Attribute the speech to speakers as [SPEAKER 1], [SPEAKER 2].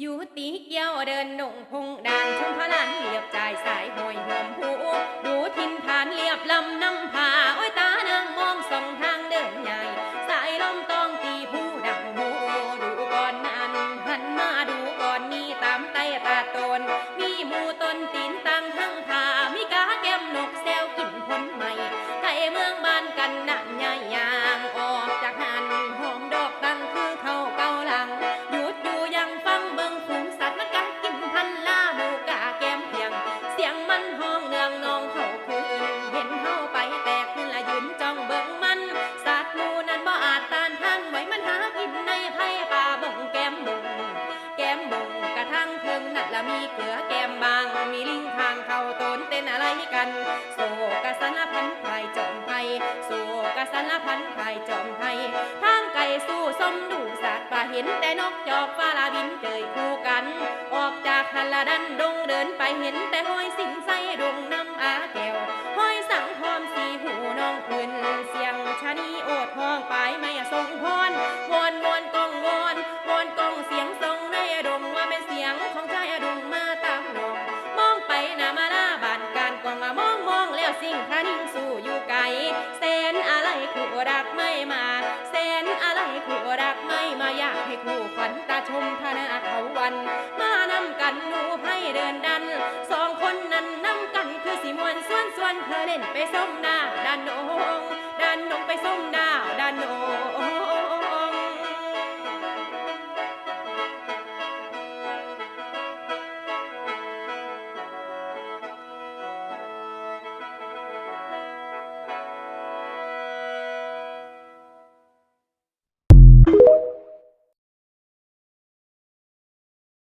[SPEAKER 1] อยู่ตีเกี้ยวเดินหนุ่งพงด่านชมพระลานเรียบจ่ายสายหอยหอมหูดูทินฐานเรียบลำน้ำผาโอ้ยตานางมองส่องทางเดินใหญ่สายลมต้องตีผู้ดังหูดูก่อนนั้นหันมาดูก่อนนี้ตามไตตาตนมีหมูต้นตีนตังทั้งผามีกาแก้มนกแซวกินผลใหม่ไทยเมืองบ้านกันนั่นใหญ่ยางออกจากหันหอมดอกตังคือเขาเกาหลังหยุดอยู่ยังฟังเบิ่งฝูงสัตว์มันกัดกินพันลาหมูกาแก้มเพียงเสียงมันห้องเนืองนองเขาคืนเห็นเฮาไปแตกขึ้นละยืนจ้องเบิ่งมันสัตว์หมูนั้นบ่อาจต้านทานไหวมันหากินในไผ่ป่าบ่งแก้มบุงแก้มบุงกระทั่งเทิงนั่นละมีเกลือแก้มบางมีลิงทางเข้าต้นเต้นอะไรกันโศกสารพันพายจอมไทยโศกสารพันพายจอมไทยทางไก่สู้สมดูสัตว์ป่าเห็นแต่นกจอกฟ้าลาบินเกยคู่กันออกจากหันละดันดงเดินไปเห็นแต่ห้อยสินใสดงน้ำอาแก้วห้อยสังพรสีหูน้องพื้นเสียงชะนีโอดห้องไปไม่ทรงพรว